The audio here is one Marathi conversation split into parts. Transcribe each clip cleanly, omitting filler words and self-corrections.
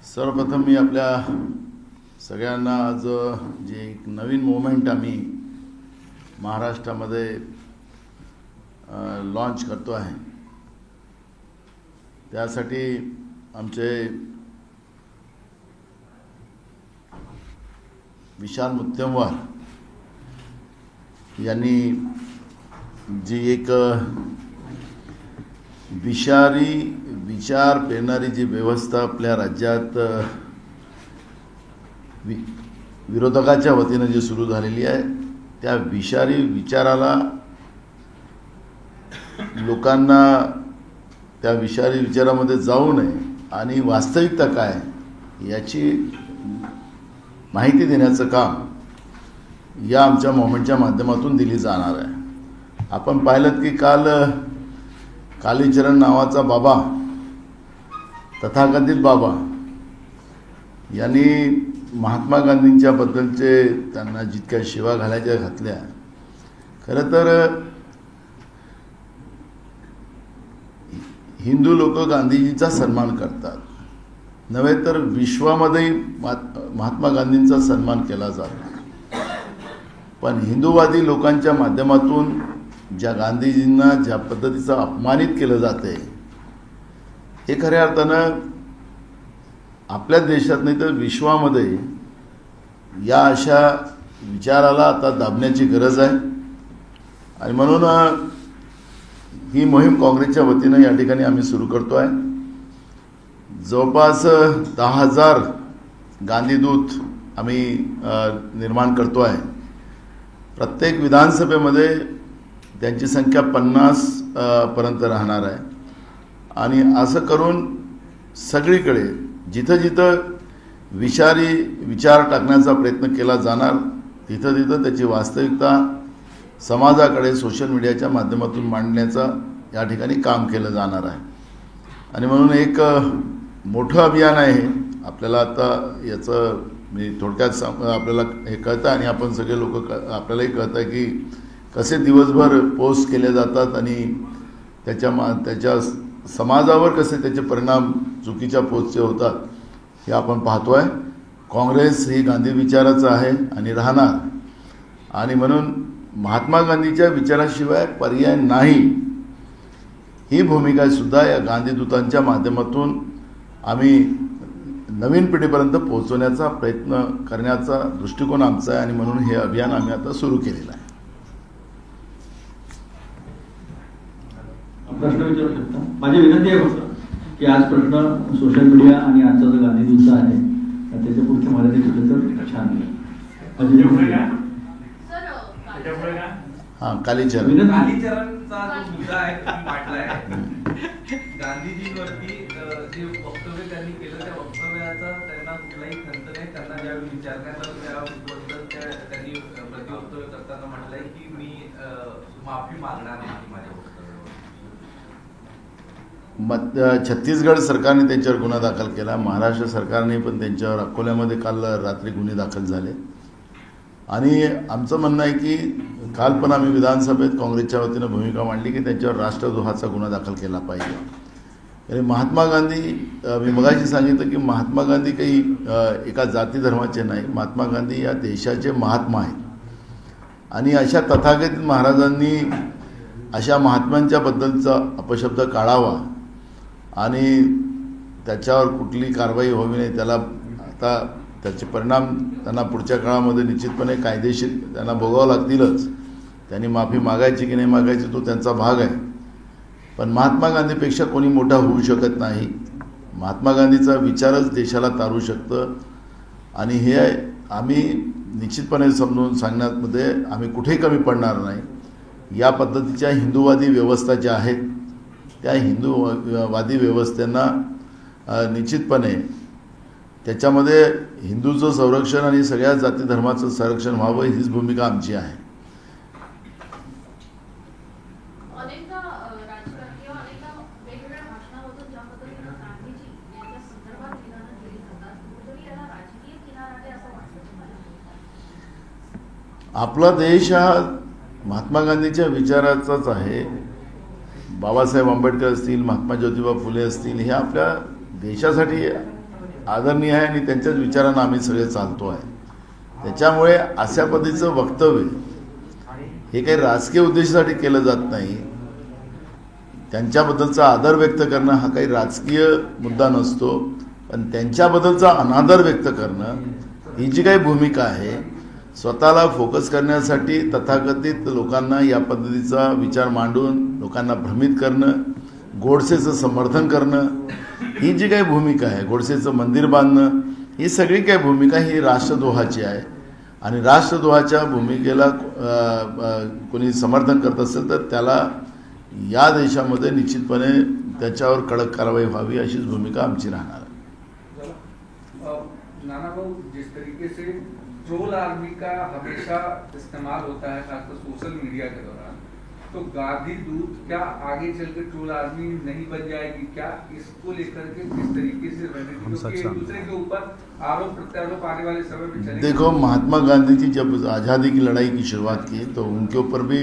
सर्वप्रथम मी आपल्या सगळ्यांना आज जे एक नवीन मोमेंट आम्ही महाराष्ट्रामध्ये लॉन्च करतो आहे त्यासाठी आमचे विशाल मुत्तेमवार यांनी जी एक विचार पेरणारी जी व्यवस्था आपल्या राज्यात विरोधकाच्या वतीने जी सुरू झालेली आहे त्या विषारी विचाराला लोकांना त्या विषारी विचारामध्ये जाऊ नये आणि वास्तविकता काय याची माहिती देण्याचं काम या आमच्या मोमेंटच्या माध्यमातून दिली जाणार आहे। आपण पाहिलं की कालीचरण नावाचा बाबा तथाकथित बाबा यांनी महात्मा गांधींच्या बद्दलचे त्यांना जितक्या शिवा घातल्या खरं तर हिंदू लोक गांधीजींचा सन्मान करतात नव्हे तर विश्वामध्ये महात्मा गांधींचा सन्मान केला जातो पण हिंदूवादी लोकांच्या माध्यमातून ज्या गांधीजींना ज्या पद्धतीचा अपमानित केलं जाते हे खऱ्या अर्थानं आपल्या देशात नाही तर विश्वामध्ये या अशा विचाराला आता दाबण्याची गरज आहे आणि म्हणून ही मोहीम काँग्रेसच्या वतीने या ठिकाणी आम्ही सुरू करतो आहे। जवळपास 10,000 गांधीदूत आम्ही निर्माण करतो आहे। प्रत्येक विधानसभेमध्ये त्यांची संख्या 50 पर्यंत राहणार आहे आणि असं करून सगळीकडे जिथं जिथं विषारी विचार टाकण्याचा प्रयत्न केला जाणार तिथं तिथं त्याची वास्तविकता समाजाकडे सोशल मीडियाच्या माध्यमातून मांडण्याचा या ठिकाणी काम केलं जाणार आहे आणि म्हणून एक मोठं अभियान आहे। आपल्याला आता याचं मी थोडक्यात आपल्याला हे कळतं आणि आपण सगळे लोक आपल्यालाही कळतं की कसे दिवसभर पोस्ट केले जातात आणि त्याच्या समाजावर कसे त्याचे परिणाम चुकीच्या पोस्टचे होतात हे आपण पाहतोय। काँग्रेस ही गांधी विचाराचं आहे आणि राहणार आणि म्हणून महात्मा गांधीच्या विचाराशिवाय पर्याय नाही ही भूमिका सुद्धा या गांधीदूतांच्या माध्यमातून आम्ही नवीन पिढीपर्यंत पोहोचवण्याचा प्रयत्न करण्याचा दृष्टिकोन आमचा आहे आणि म्हणून हे अभियान आम्ही आता सुरू केलेलं आहे। प्रश्न विचारू शकता। माझी विनंती आहे फक्त की आज प्रश्न सोशल मीडिया आणि आजचा जो गांधी दिवस आहे त्याच्या पुढचे मराठी केलं तर छान होईल। हां कालीचरणचा जो मुद्दा आहे मांडलाय गांधीजींवरती जे वक्तव्य त्यांनी केलं त्या वक्तव्याचा त्यांना कुठलाही खंत नाही। त्यांना ज्यावेळी विचारण्यात आलं त्याबद्दल त्यांनी प्रतिवक्तव्य करताना म्हटलंय की मी माफी मागणार नाही माझ्या छत्तीसगड सरकारने त्यांच्यावर गुन्हा दाखल केला। महाराष्ट्र सरकारने पण त्यांच्यावर अकोल्यामध्ये काल रात्री गुन्हे दाखल झाले आणि आमचं म्हणणं आहे की काल पण आम्ही विधानसभेत काँग्रेसच्या वतीनं भूमिका मांडली की त्यांच्यावर राष्ट्रद्रोहाचा गुन्हा दाखल केला पाहिजे। आणि महात्मा गांधी मी मगाशी सांगितलं की महात्मा गांधी काही एका जाती धर्माचे नाही। महात्मा गांधी या देशाचे महात्मा आहेत आणि अशा तथाकथित महाराजांनी अशा महात्म्यांच्या बद्दलचा अपशब्द काढावा आणि त्याच्यावर कुठली कारवाई व्हावी नाही त्याला आता त्याचे परिणाम त्यांना पुढच्या काळामध्ये निश्चितपणे कायदेशीर त्यांना भोगावं लागतीलच। त्यांनी माफी मागायची की नाही मागायची तो त्यांचा भाग आहे पण महात्मा गांधीपेक्षा कोणी मोठा होऊ शकत नाही। महात्मा गांधीचा विचारच देशाला तारू शकतं आणि हे आम्ही निश्चितपणे समजून सांगण्यामध्ये आम्ही कुठेही कमी पडणार नाही। या पद्धतीच्या हिंदूवादी व्यवस्था ज्या आहेत त्या हिंदूवादी व्यवस्थेंना निश्चितपणे त्याच्यामध्ये हिंदूचं संरक्षण आणि सगळ्या जाती धर्माचं संरक्षण व्हावं हीच भूमिका आमची आहे। आपला देश हा महात्मा गांधीच्या विचाराचाच आहे। बाबासाहेब आंबेडकर असतील, महात्मा ज्योतिबा फुले असतील, हे आपल्या देशासाठी आदरणीय आहे आणि त्यांच्याच विचारांना आम्ही सगळे चालतो आहे. त्याच्यामुळे अशा पद्धतीचं वक्तव्य हे काही राजकीय उद्देशासाठी केलं जात नाही. त्यांच्याबद्दलचा आदर व्यक्त करणं हा काही राजकीय मुद्दा नसतो, पण त्यांच्याबद्दलचा अनादर व्यक्त करणं ही जी काही भूमिका आहे, स्वतःला फोकस करण्यासाठी तथाकथित लोकांना या पद्धतीचा विचार मांडून लोकांना भ्रमित करणं, गोडसेचं समर्थन करणं, ही जी काही भूमिका आहे, गोडसेचं मंदिर बांधणं, ही सगळी काही भूमिका ही राष्ट्रद्रोहाची आहे. आणि राष्ट्रद्रोहाच्या भूमिकेला कोणी समर्थन करत असेल तर त्याला या देशामध्ये निश्चितपणे त्याच्यावर कडक कारवाई व्हावी अशीच भूमिका आमची राहणार आहे. नाना भाऊ, जिस तरीके से ट्रोल आर्मी का हमेशा इस्तेमाल होता है खासकर सोशल मीडिया के दौरान, तो गांधी दूत क्या आगे चलकर ट्रोल आर्मी नहीं बन जाएगी क्या? इसको लेकर के किस तरीके से रणनीति एक दूसरे के ऊपर आरोप प्रत्यारोप आने वाले समय में चलेंगे? देखो, महात्मा गांधी जी जब आज़ादी की लड़ाई की शुरुआत की तो उनके ऊपर भी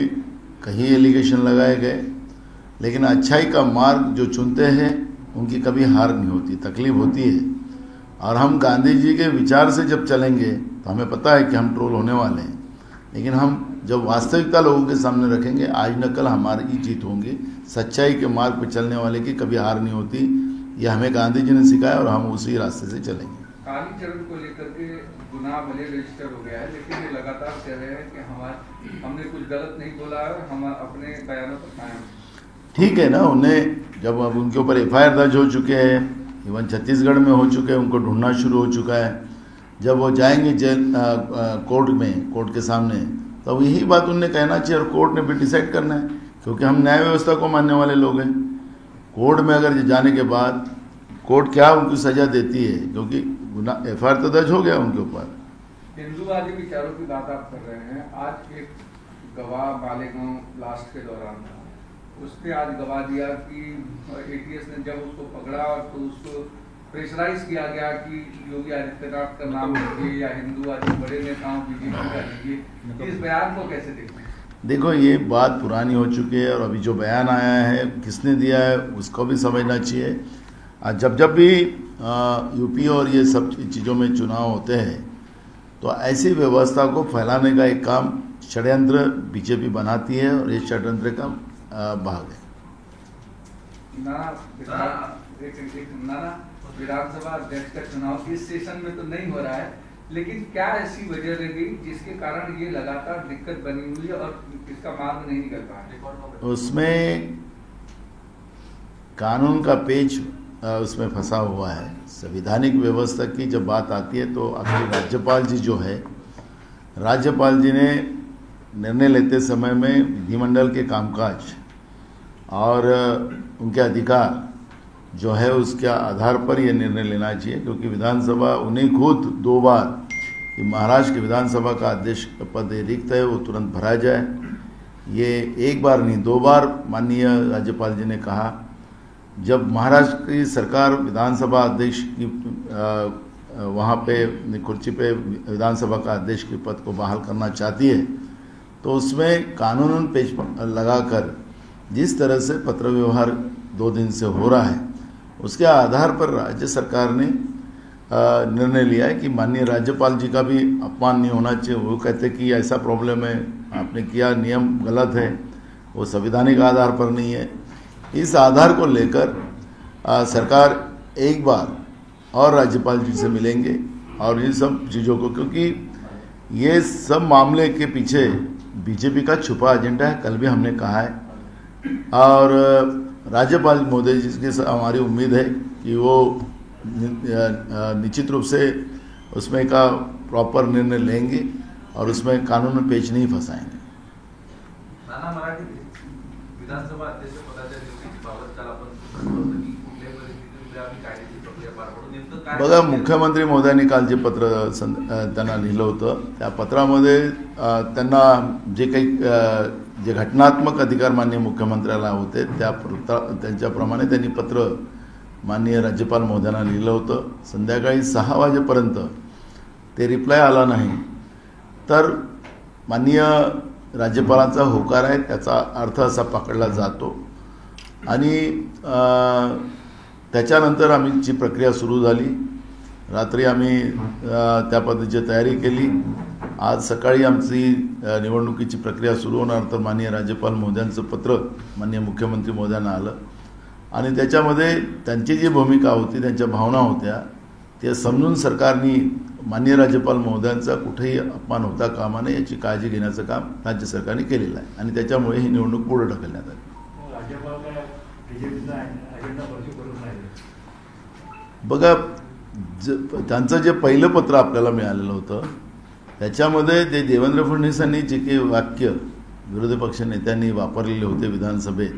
कहीं एलिगेशन लगाए गए, लेकिन अच्छाई का मार्ग जो चुनते हैं उनकी कभी हार नहीं होती, तकलीफ होती है. और हम गांधी जी के विचार से जब चलेंगे तो हमें पता है कि हम ट्रोल होने वाले हैं, लेकिन हम जब वास्तविकता लोगों के सामने रखेंगे, आज न कल हमारी जीत होंगी. सच्चाई के मार्ग पर चलने वाले की कभी हार नहीं होती. ये हमें गांधी जी ने सिखाया और हम उसी रास्ते से चलेंगे. कालीचरण को लेकर के गुनाह भले रजिस्टर हो गया है, लेकिन ये लगातार कह रहे हैं कि हमने कुछ गलत नहीं बोला है और हम अपने बयानों पर कायम. ठीक है ना, उन्हें जब अब उनके ऊपर एफआईआर दर्ज हो चुके हैं, इवन छत्तीसगढ़ में हो चुके हैं, उनको ढूंढना शुरू हो चुका है. जब वो जाएंगे जेल कोर्ट में, कोर्ट के सामने, तो यही बात उन्हें कहना चाहिए और कोर्ट ने भी डिसाइड करना है, क्योंकि हम न्याय व्यवस्था को मानने वाले लोग हैं. कोर्ट में अगर जाने के बाद कोर्ट क्या उनको सजा देती है, क्योंकि एफआईआर तो दर्ज हो गया उनके ऊपर. हिंदूवादी विचारों की बात आप कर रहे हैं. आज एक गवाह मालेगांव ब्लास्ट के दौरान था, उसने आज गवाह दिया कि एटीएस ने जब उसको पकड़ा तो उसको प्रेशराइज किया गया कि योगी आदित्यनाथ का नाम लीजिए या हिंदूवादी बड़े नेताओं बीजेपी का लीजिए. इस बयान को कैसे देखते हैं? देखो, ये बात पुरानी हो चुकी है और अभी जो बयान आया है किसने दिया है उसको भी समझना चाहिए. जब भी यूपी और ये सब चीज़ों में चुनाव होते हैं तो ऐसी व्यवस्था को फैलाने का एक काम षड्यंत्र बीजेपी बनाती है और ये षड्यंत्र का भाग है. विधानसभा अध्यक्ष का चुनाव इस सेशन में तो नहीं हो रहा है, लेकिन क्या ऐसी वजह रह गई जिसके कारण ये लगातार दिक्कत बनी हुई है और इसका मार्ग नहीं निकल पा रहा? उसमें कानून का पेच उसमें फंसा हुआ है. संवैधानिक व्यवस्था की जब बात आती है तो आखिर राज्यपाल जी जो है, राज्यपाल जी ने निर्णय लेते समय में विधिमंडल के कामकाज और उनके अधिकार जो है उसके आधार पर यह निर्णय लेना चाहिए, क्योंकि विधानसभा उन्हें खुद 2 बार कि महाराष्ट्र की विधानसभा का अध्यक्ष पद रिक्त है वो तुरंत भरा जाए. ये एक बार नहीं 2 बार माननीय राज्यपाल जी ने कहा. जब महाराष्ट्र की सरकार विधानसभा अध्यक्ष की वहाँ पे कुर्सी पे विधानसभा का अध्यक्ष के पद को बहाल करना चाहती है तो उसमें कानूनन पेच लगाकर जिस तरह से पत्र व्यवहार 2 दिन से हो रहा है उसके आधार पर राज्य सरकार ने निर्णय लिया है कि माननीय राज्यपाल जी का भी अपमान नहीं होना चाहिए. वो कहते कि ऐसा प्रॉब्लम है, आपने किया, नियम गलत है, वो संवैधानिक आधार पर नहीं है. इस आधार को लेकर सरकार एक बार और राज्यपाल जी से मिलेंगे और इन सब चीज़ों को, क्योंकि ये सब मामले के पीछे बीजेपी का छुपा एजेंडा है, कल भी हमने कहा है. और राज्यपाल महोदय जी के हमारी उम्मीद है कि वो निश्चित रूप से उसमें का प्रॉपर निर्णय लेंगे और उसमें कानून में पेच नहीं फंसाएंगे. नाना मराठी विधानसभा अध्यक्ष पदाच्या निवडीबाबत काल आपण कुठल्याही परिस्थितीत आम्ही कायद्याची प्रक्रिया पार पाडू. नेमकं काय बघा, मुख्यमंत्री महोदयांनी काल जे पत्र त्यांना लिहिलं होतं त्या पत्रामध्ये त्यांना जे काही जे घटनात्मक अधिकार माननीय मुख्यमंत्र्याला होते त्यांच्याप्रमाणे त्यांनी पत्र माननीय राज्यपाल महोदयांना लिहिलं होतं. संध्याकाळी 6 वाजेपर्यंत ते रिप्लाय आला नाही तर माननीय राज्यपालांचा होकार आहे त्याचा अर्थ असा पकडला जातो. आणि त्याच्यानंतर आमची प्रक्रिया सुरू झाली रात्री आम्ही त्या पद्धतीची तयारी केली. आज सकाळी आमची निवडणुकीची प्रक्रिया सुरू होणार, तर माननीय राज्यपाल महोदयांचं पत्र माननीय मुख्यमंत्री महोदयांना आलं आणि त्याच्यामध्ये त्यांची जी भूमिका होती, त्यांच्या भावना होत्या, ते समजून सरकारने माननीय राज्यपाल महोदयांचा कुठेही अपमान होता कामा नये याची काळजी घेण्याचं काम राज्य सरकारने केलेलं आहे आणि त्याच्यामुळे ही निवडणूक पुढे ढकलण्यात आली. बघा, त्यांचं जे पहिलं पत्र आपल्याला मिळालेलं होतं त्याच्यामध्ये ते देवेंद्र फडणवीसांनी जे काही वाक्य विरोधी पक्ष नेत्यांनी वापरलेले होते विधानसभेत,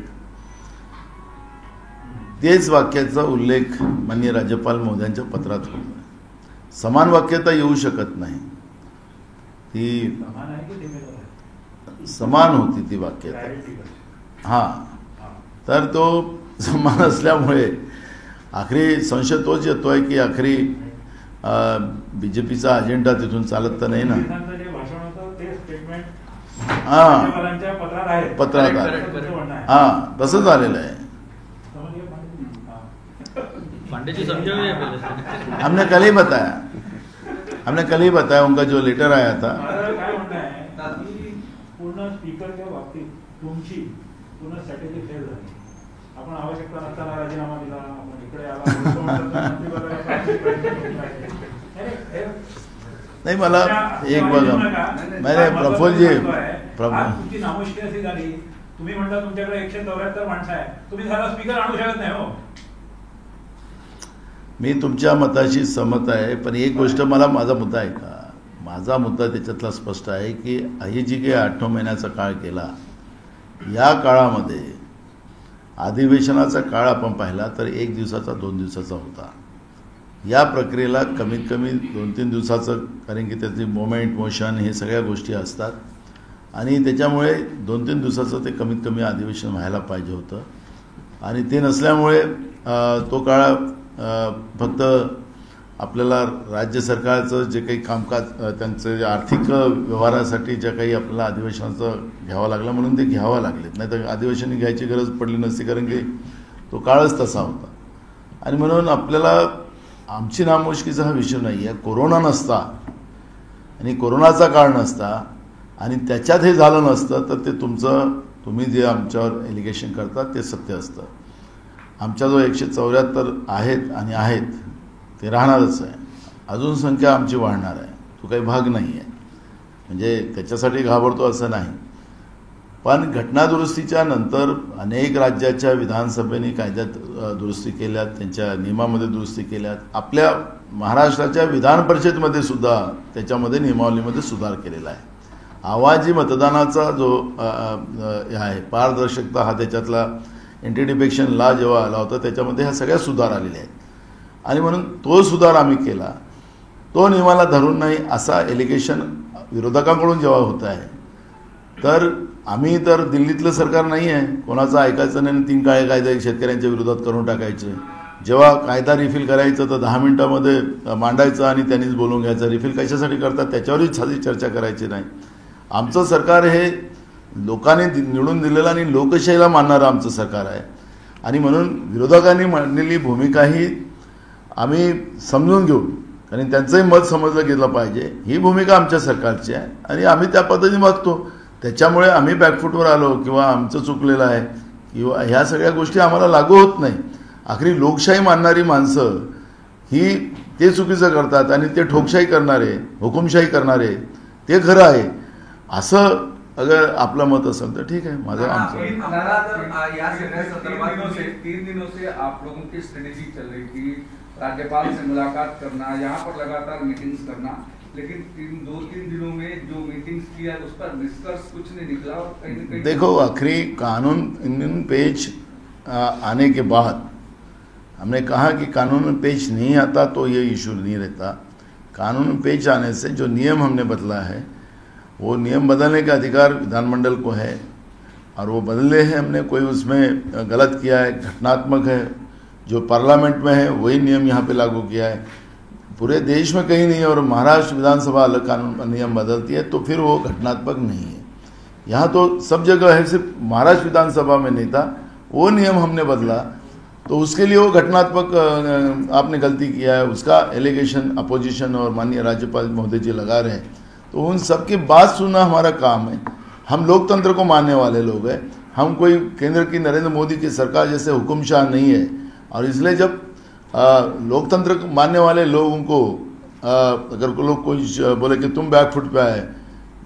तेच वाक्याचा उल्लेख माननीय राज्यपाल महोदयांच्या पत्रात होता. समान वाक्यता येऊ शकत नाही, ती समान होती ती वाक्यता. हां, तर तो समान असल्यामुळे आखरी संशय तोच येतोय की आखरी बीजेपीचा अजेंडा तिथून चालत तर नाही ना. हां, पत्रात आहे. हां, तसं झालेलं आहे. हमने कल ही बताया उनका जो लेटर आया था. पूर्ण स्पीकरच्या बाबतीत तुमची पूर्ण स्ट्रॅटेजी फेल झाली. आपण आवश्यकता नसताना राजीनामा दिला, आपण इकडे आला. नाही, मला एक बघा, नाही प्रफुल्लजी, तुमची नामुष्की अशी झाली. तुम्ही म्हणता तुमच्याकडे 174 माणसं आहे, तुम्ही झाला स्पीकर आणू शकत नाही. हो, मी तुमच्या मताशी सहमत आहे, पण एक गोष्ट, मला माझा मुद्दा आहे का, माझा मुद्दा त्याच्यातला स्पष्ट आहे की ही जी काही 8-9 महिन्याचा काळ केला, या काळामध्ये अधिवेशनाचा काळ आपण पाहिला तर 1 दिवसाचा 2 दिवसाचा होता. या प्रक्रियेला कमीत कमी 2-3 दिवसाचं, कारण की त्याची मोशन हे सगळ्या गोष्टी असतात आणि त्याच्यामुळे 2-3 दिवसाचं ते कमीत कमी अधिवेशन व्हायला पाहिजे होतं आणि ते नसल्यामुळे तो काळ फक्त आपल्याला राज्य सरकारचं जे काही कामकाज, त्यांचं आर्थिक व्यवहारासाठी ज्या काही आपल्याला अधिवेशनाचं घ्यावं लागलं म्हणून ते घ्यावं लागलेत, नाही तर अधिवेशन घ्यायची गरज पडली नसती, कारण की तो काळच तसा होता. आणि म्हणून आपल्याला आमची नामुष्कीचा हा विषय नाही आहे. कोरोना नसता आणि कोरोनाचा काळ नसता आणि त्याच्यात हे झालं नसतं तर ते तुम्ही जे आमच्यावर एलिगेशन करतात ते सत्य असतं. आमच्या जो 174 आहेत ते राहणारच आहे. अजून संख्या आमची वाढणार आहे, तो काही भाग नाही आहे, म्हणजे त्याच्यासाठी घाबरतो असं नाही. पण घटनादुरुस्तीच्या नंतर अनेक राज्याच्या विधानसभेने कायद्यात दुरुस्ती केल्यात, त्यांच्या नियमामध्ये दुरुस्ती केल्यात. आपल्या महाराष्ट्राच्या विधान परिषदेमध्ये सुद्धा त्याच्यामध्ये नियमावलीमध्ये सुधार केलेला आहे. आवाजी मतदानाचा जो आहे, पारदर्शकता हा त्याच्यातला अँटी-डिफेक्शन लॉ जेव्हा आला होता त्याच्यामध्ये ह्या सगळ्या सुधार आलेले आहेत आणि म्हणून तो सुधार आम्ही केला. तो नियमाला धरून नाही असा एलिगेशन विरोधकांकडून जेव्हा होत आहे, तर आम्ही तर दिल्लीतलं सरकार नाही आहे, कोणाचं ऐकायचं नाही. 3 काळे कायदे शेतकऱ्यांच्या विरोधात करून टाकायचे. जेव्हा कायदा रिफिल करायचं तर 10 मिनिटामध्ये मांडायचं आणि त्यांनीच बोलून घ्यायचं. रिफिल कशासाठी करतात त्याच्यावरही साधी चर्चा करायची नाही. आमचं सरकार हे लोकांनी निवडून दिलेलं आणि लोकशाहीला मानणारं आमचं सरकार आहे आणि म्हणून विरोधकांनी मांडलेली भूमिकाही आम्ही समजून घेऊ, कारण त्यांचंही मत समजलं गेलं पाहिजे. ही भूमिका आमच्या सरकारची आहे आणि आम्ही त्या पद्धतीने वागतो. त्याच्यामुळे आम्ही बॅकफूटवर आलो किंवा आमचं चुकलेलं आहे किंवा ह्या सगळ्या गोष्टी आम्हाला लागू होत नाही. आखरी लोकशाही मानणारी माणसं ही ते चुकीचं करतात आणि ते ठोकशाही करणारे, हुकुमशाही करणारे ते खरं आहे असं अगर आपलं मत असेल तर ठीक है. माझं आमचं या सगळ्या संदर्भात 3 दिनों से आप लोगों की स्ट्रेटेजी चल रही थी, राज्यपाल से मुलाकात करना, यहाँ पर लगातार मीटिंग्स करना, लेकिन 2-3 दिनों में जो मीटिंग्स किया उस पर निष्कर्ष कुछ नहीं निकला. और कहीं न कहीं देखो, आखिरी कानून पेश आने के बाद हमने कहा कि कानून पेश नहीं आता तो ये इशू नहीं रहता. कानून पेश आने से जो नियम हमने बदला है वो नियम बदलने का अधिकार विधानमंडल को है और वो बदले हैं हमने. कोई उसमें गलत किया है, घटनात्मक है, जो पार्लियामेंट में है वही नियम यहाँ पे लागू किया है. पूरे देश में कहीं नहीं है और महाराष्ट्र विधानसभा अलग कानून नियम बदलती है तो फिर वो घटनात्मक नहीं है. यहाँ तो सब जगह है, सिर्फ महाराष्ट्र विधानसभा में नहीं था, वो नियम हमने बदला तो उसके लिए वो घटनात्मक आपने गलती किया है उसका एलिगेशन अपोजिशन और माननीय राज्यपाल महोदय जी लगा रहे हैं। तो उन सब की बात सुनना हमारा काम है। हम लोकतंत्र को मानने वाले लोग हैं, हम कोई केंद्र की नरेंद्र मोदी की सरकार जैसे हुकुमशाह नहीं है। और इसलिए जब लोकतंत्र को मानने वाले लोगों को अगर लोग कोई बोले कि तुम बैकफुट पे आए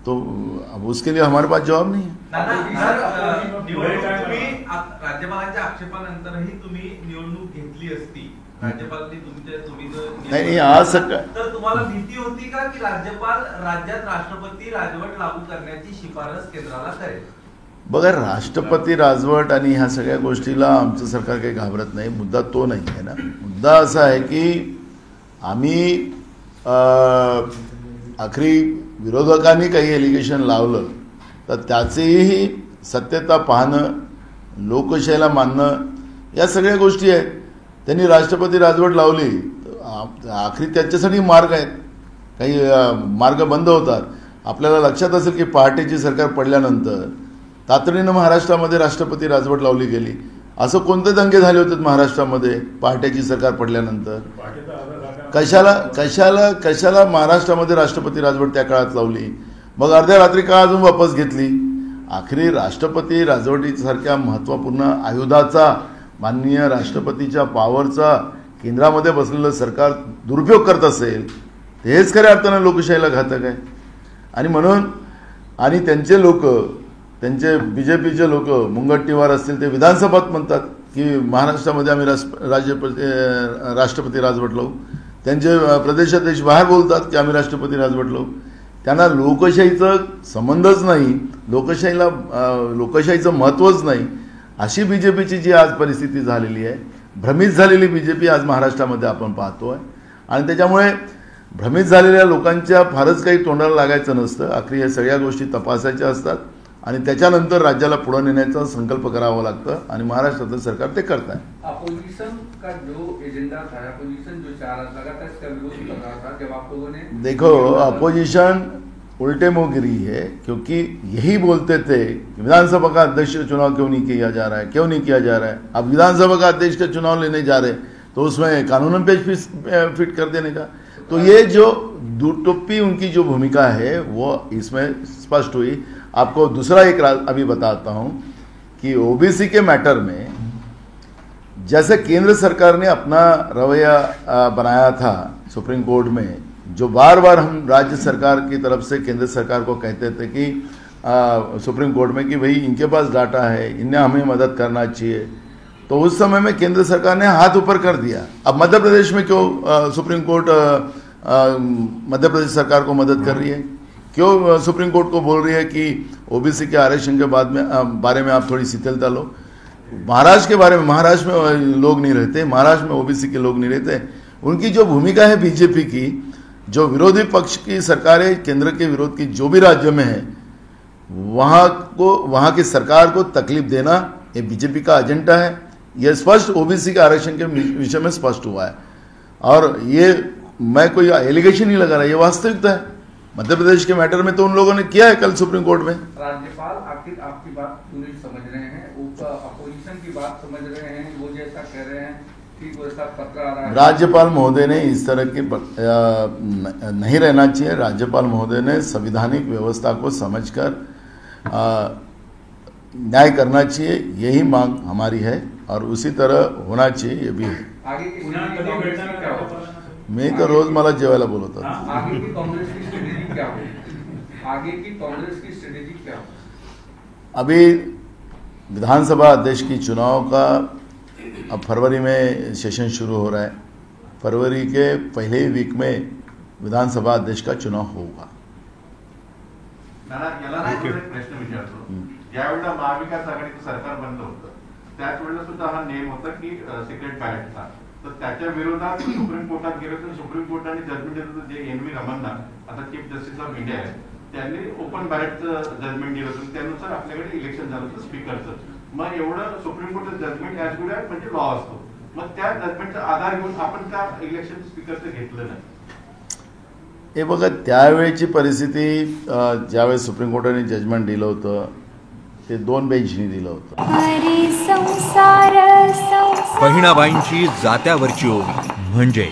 तो अब उसके लिए हमारे पास जवाब नहीं है। राज्यपालांच्या आक्षेपानंतरही तुम्ही निवडणूक घेतली असती, राज्यपालांनी तुम्ही नाही आज तर तुम्हाला भीती होती का की राज्यपाल राज्यात राष्ट्रपती राजवट लागू करण्याची शिफारस केंद्राला करेल? बघा, राष्ट्रपती राजवट आणि ह्या सगळ्या गोष्टीला आमचं सरकार काही घाबरत नाही। मुद्दा तो नाही आहे ना। मुद्दा असा आहे की आम्ही आखरी विरोधकांनी काही एलिगेशन लावलं तर त्याचेही सत्यता पाहणं, लोकशाहीला मानणं, या सगळ्या गोष्टी आहेत। त्यांनी राष्ट्रपती राजवट लावली आखरी त्याच्यासाठी मार्ग आहेत, काही मार्ग बंद होतात। आपल्याला लक्षात असेल की पहाटेची सरकार पडल्यानंतर तातडीनं महाराष्ट्रामध्ये राष्ट्रपती राजवट लावली गेली। असं कोणते दंगे झाले होते महाराष्ट्रामध्ये पहाटेची सरकार पडल्यानंतर? कशाला महाराष्ट्रामध्ये राष्ट्रपती राजवट त्या काळात लावली? मग अर्ध्या रात्री का अजून वापस घेतली? आखरी राष्ट्रपती राजवटीसारख्या महत्त्वपूर्ण आयुधाचा, माननीय राष्ट्रपतीच्या पॉवरचा केंद्रामध्ये बसलेलं सरकार दुरुपयोग करत असेल हेच खऱ्या अर्थानं लोकशाहीला घातक आहे। आणि म्हणून आणि त्यांचे लोक, त्यांचे बीजेपीचे लोक मुंगट्टीवार असतील ते विधानसभेत म्हणतात की महाराष्ट्रामध्ये आम्ही राष्ट्रपती राजवट लावू। त्यांचे प्रदेशाध्यक्ष बाहेर बोलतात की आम्ही राष्ट्रपती राजवट लावू। त्यांना लोकशाहीचा संबंधच नाही, लोकशाहीचं महत्त्वच नाही। अशी बीजेपीची जी आज परिस्थिती झालेली आहे, भ्रमित झालेली बीजेपी आज महाराष्ट्रामध्ये आपण पाहतोय। आणि त्याच्यामुळे भ्रमित झालेल्या लोकांच्या फारच काही तोंडाला लागायचं नसतं। आखरी या सगळ्या गोष्टी तपासायच्या असतात आणि त्याच्यानंतर राज्याला पुढे नेण्याचा संकल्प करावा लागतं आणि महाराष्ट्राचं सरकार ते करत आहे। अपोजिशन का जो एजेंडा था, अपोजिशन जो चाह रहा था इसका विरोध कर रहा था, जब आप लोगों ने देखो अपोजिशन उल्टे मुंह गिरी है, क्योंकि यही बोलते थे कि विधानसभा का अध्यक्ष का चुनाव क्यों नहीं किया जा रहा है, क्यों नहीं किया जा रहा है। अब विधानसभा का अध्यक्ष का चुनाव लेने जा रहे तो उसमें कानून पे फिट कर देने का। तो ये जो दुटोप्पी उनकी जो भूमिका है वो इसमें स्पष्ट हुई। आपको दूसरा एक अभी बताता हूं कि ओबीसी के मैटर में जैसे केंद्र सरकार ने अपना रवैया बनाया था सुप्रीम कोर्ट में, जो बार बार हम राज्य सरकार की तरफ से केंद्र सरकार को कहते थे कि सुप्रीम कोर्ट में कि भाई इनके पास डाटा है, इन्हें हमें मदद करना चाहिए, तो उस समय में केंद्र सरकार ने हाथ ऊपर कर दिया। अब मध्य प्रदेश में क्यों सुप्रीम कोर्ट मध्य प्रदेश सरकार को मदद कर रही है? क्यों सुप्रीम कोर्ट को बोल रही है कि ओबीसी के आरक्षण के बारे में आप थोड़ी शिथिलता लो? महाराष्ट्र के बारे में, महाराष्ट्र में लोग नहीं रहते, महाराष्ट्र में ओबीसी के लोग नहीं रहते। उनकी जो भूमिका है बीजेपी की, जो विरोधी पक्ष की सरकारें केंद्र के विरोध की जो भी राज्य में है, वहां की सरकार को तकलीफ देना ये बीजेपी का एजेंडा है। यह स्पष्ट ओबीसी के आरक्षण के विषय में स्पष्ट हुआ है और ये मैं कोई एलिगेशन नहीं लगा रहा, ये वास्तविकता है। मध्य प्रदेश के मैटर में तो उन लोगों ने किया है कल सुप्रीम कोर्ट में। राज्यपाल आखिर आपकी बात क्यों नहीं समझ रहे हैं? अपोजिशन की बात समझ रहे हैं, वो जैसा कह रहे हैं कि वैसा पत्र आ रहा है। राज्यपाल महोदय ने इस तरह की नहीं रहना चाहिए। राज्यपाल महोदय ने संवैधानिक व्यवस्था को समझकर न्याय करना चाहिए, यही मांग हमारी है और उसी तरह होना चाहिए, ये भी है। आगे की क्या होगा? मैं तो रोज मला जेवायला बोलवतात। आगे की कांग्रेस की स्ट्रेटेजी क्या होगी? आगे की कांग्रेस की स्ट्रेटेजी क्या होगी? अभी विधानसभा अध्यक्ष की चुनाव का अब फरवरी में सेशन शुरू हो रहा है। फरवरी के पहले वीक में विधानसभा अध्यक्ष का चुनाव होगा। प्रश्न विचारतो, ज्यावेळेला महाविकास आघाडीचं सरकार बंद होतं त्याच वेळेला सुद्धा हा नेम होता की सिक्रेट बॅलेटचा, तर त्याच्या विरोधात सुप्रीम कोर्टात गेलो तर सुप्रीम कोर्टाने जजमेंट दिलं जे एन.व्ही. रमन्ना आता चीफ जस्टिस ऑफ इंडिया आहे, त्यांनी ओपन बॅलेटचं जजमेंट दिलं होतं, त्यानुसार आपल्याकडे इलेक्शन झालं होतं स्पीकरचं। मग एवढं सुप्रीम कोर्टाचं जजमेंट ॲज गुड ॲज म्हणजे लॉ असतो, मग त्या जजमेंटचा आधार घेऊन आपण त्या इलेक्शन स्पीकरचं घेतलं नाही। हे बघा, त्यावेळेची परिस्थिती ज्यावेळेस सुप्रीम कोर्टाने जजमेंट दिलं होतं ते 2 बेंचनी दिलं होतं. हरी संसार बहिणाबाईंची जात्यावरची ओवी म्हणजे